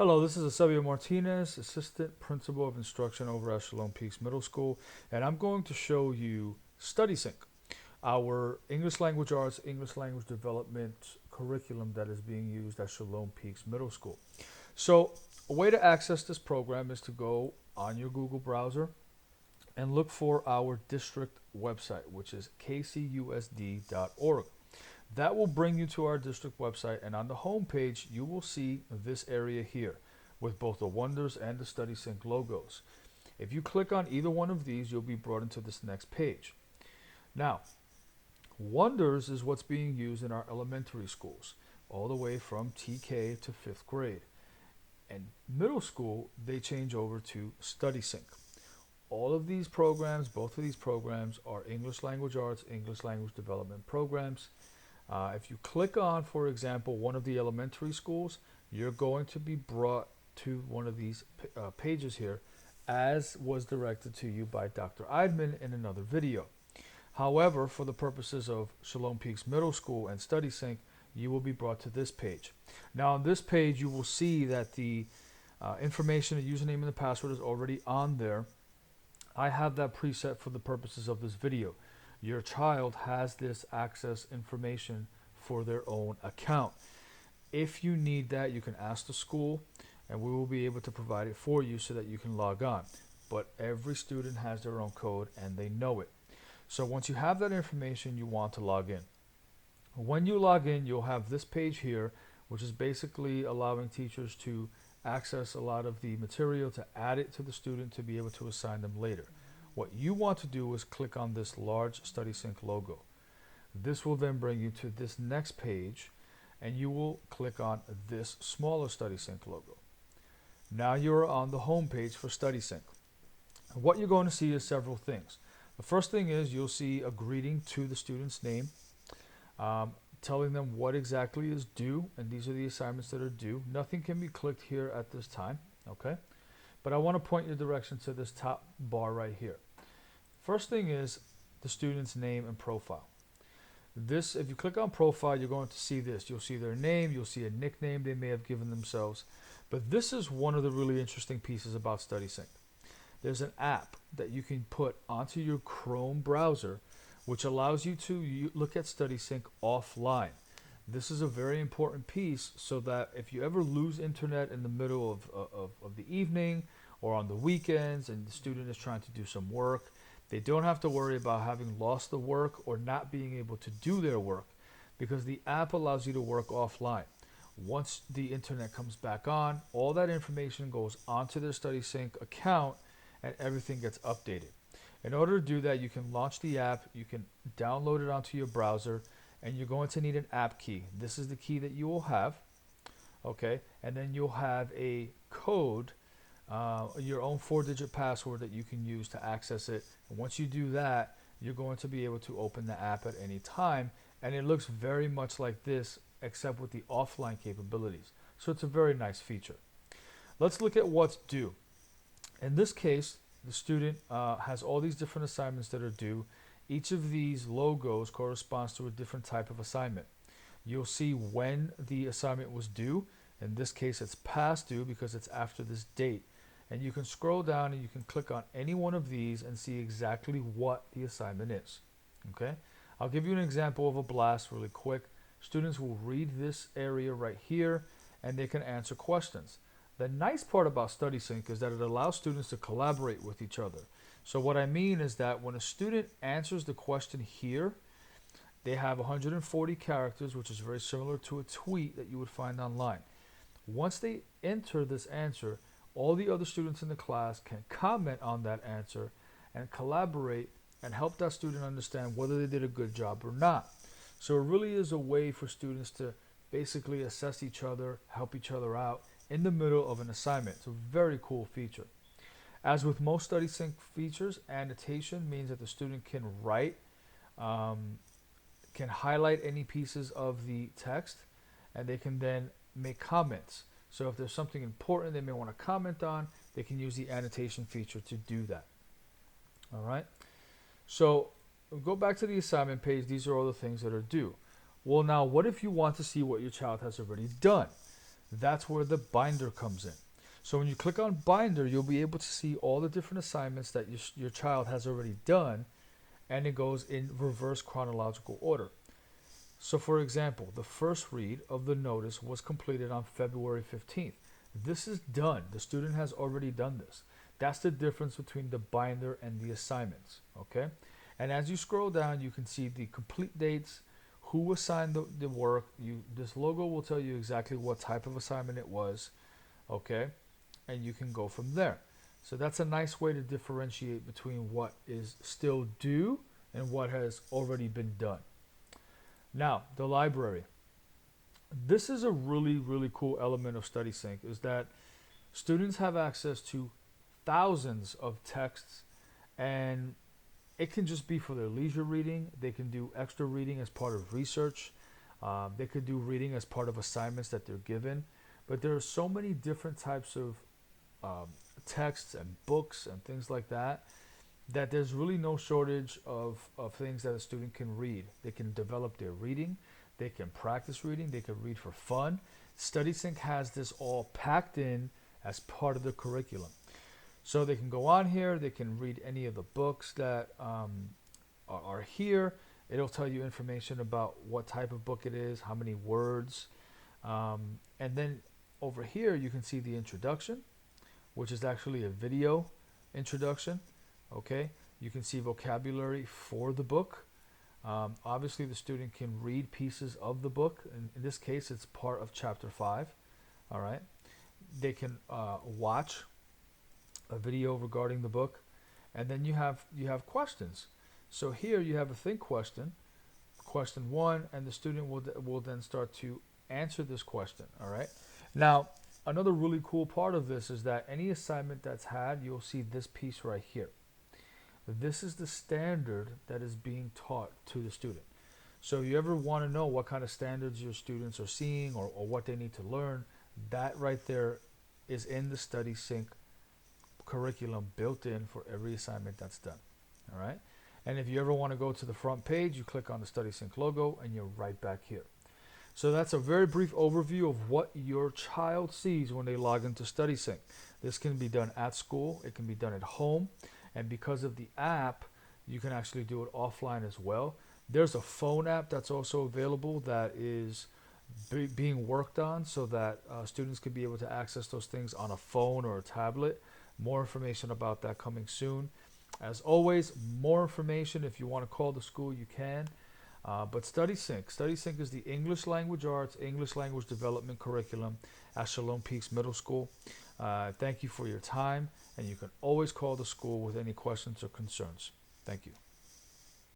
Hello, this is Eusebio Martinez, Assistant Principal of Instruction over at Shalom Peaks Middle School, and I'm going to show you StudySync, our English Language Arts, English Language Development curriculum that is being used at Shalom Peaks Middle School. So, a way to access this program is to go on your Google browser and look for our district website, which is kcusd.org. That will bring you to our district website, and on the home page, you will see this area here with both the Wonders and the StudySync logos. If you click on either one of these, you'll be brought into this next page. Now, Wonders is what's being used in our elementary schools, all the way from TK to 5th grade. And middle school, they change over to StudySync. All of these programs, both of these programs, are English Language Arts, English Language Development programs. If you click on, for example, one of the elementary schools, you're going to be brought to one of these pages here, as was directed to you by Dr. Eidman in another video. However, for the purposes of Shalom Peaks Middle School and StudySync, you will be brought to this page. Now, on this page, you will see that the information, the username and the password is already on there. I have that preset for the purposes of this video. Your child has this access information for their own account. If you need that, you can ask the school and we will be able to provide it for you so that you can log on. But every student has their own code and they know it. So once you have that information, you want to log in. When you log in, you'll have this page here, which is basically allowing teachers to access a lot of the material, to add it to the student to be able to assign them later. What you want to do is click on this large StudySync logo. This will then bring you to this next page, and you will click on this smaller StudySync logo. Now you're on the home page for StudySync. What you're going to see is several things. The first thing is you'll see a greeting to the student's name, telling them what exactly is due, and these are the assignments that are due. Nothing can be clicked here at this time, okay? But I want to point your direction to this top bar right here. First thing is the student's name and profile. This, if you click on profile, you're going to see this. You'll see their name, you'll see a nickname they may have given themselves. But this is one of the really interesting pieces about StudySync. There's an app that you can put onto your Chrome browser, which allows you to look at StudySync offline. This is a very important piece so that if you ever lose internet in the middle of the evening or on the weekends and the student is trying to do some work, they don't have to worry about having lost the work or not being able to do their work, because the app allows you to work offline. Once the internet comes back on, all that information goes onto their StudySync account and everything gets updated. In order to do that, you can launch the app, you can download it onto your browser, and you're going to need an app key. This is the key that you will have, okay? And then you'll have a code, your own 4-digit password that you can use to access it. And once you do that, you're going to be able to open the app at any time. And it looks very much like this, except with the offline capabilities. So it's a very nice feature. Let's look at what's due. In this case, the student has all these different assignments that are due. Each of these logos corresponds to a different type of assignment. You'll see when the assignment was due. In this case, it's past due because it's after this date. And you can scroll down and you can click on any one of these and see exactly what the assignment is. Okay? I'll give you an example of a blast really quick. Students will read this area right here and they can answer questions. The nice part about StudySync is that it allows students to collaborate with each other. So what I mean is that when a student answers the question here, they have 140 characters, which is very similar to a tweet that you would find online. Once they enter this answer, all the other students in the class can comment on that answer and collaborate and help that student understand whether they did a good job or not. So it really is a way for students to basically assess each other, help each other out in the middle of an assignment. It's a very cool feature. As with most StudySync features, annotation means that the student can write, can highlight any pieces of the text, and they can then make comments. So if there's something important they may want to comment on, they can use the annotation feature to do that. All right. So we'll go back to the assignment page. These are all the things that are due. Well, now what if you want to see what your child has already done? That's where the binder comes in. So when you click on binder, you'll be able to see all the different assignments that your child has already done, and it goes in reverse chronological order. So for example, the first read of the notice was completed on February 15th. This is done. The student has already done this. That's the difference between the binder and the assignments, okay? And as you scroll down, you can see the complete dates, who assigned the work. This logo will tell you exactly what type of assignment it was, okay? And you can go from there. So that's a nice way to differentiate between what is still due and what has already been done. Now, the library. This is a really, really cool element of StudySync, is that students have access to thousands of texts, and it can just be for their leisure reading. They can do extra reading as part of research. They could do reading as part of assignments that they're given. But there are so many different types of texts and books and things like that, that there's really no shortage of things that a student can read. They can develop their reading. They can practice reading. They can read for fun. StudySync has this all packed in as part of the curriculum. So they can go on here. They can read any of the books that are here. It'll tell you information about what type of book it is, how many words. And then over here, you can see the introduction, which is actually a video introduction. Okay, you can see vocabulary for the book. Obviously, the student can read pieces of the book. In this case, it's part of chapter 5. All right, they can watch a video regarding the book, and then you have questions. So here you have a think question 1, and the student will then start to answer this question. All right. Now, another really cool part of this is that any assignment that's had, you'll see this piece right here. This is the standard that is being taught to the student. So if you ever want to know what kind of standards your students are seeing, or what they need to learn, that right there is in the StudySync curriculum, built in for every assignment that's done. All right. And if you ever want to go to the front page, you click on the StudySync logo and you're right back here. So that's a very brief overview of what your child sees when they log into StudySync. This can be done at school. It can be done at home. And because of the app, you can actually do it offline as well. There's a phone app that's also available that is being worked on, so that students can be able to access those things on a phone or a tablet. More information about that coming soon. As always, more information, if you want to call the school, you can. But StudySync is the English Language Arts, English Language Development curriculum at Shalom Peaks Middle School. Thank you for your time, and you can always call the school with any questions or concerns. Thank you.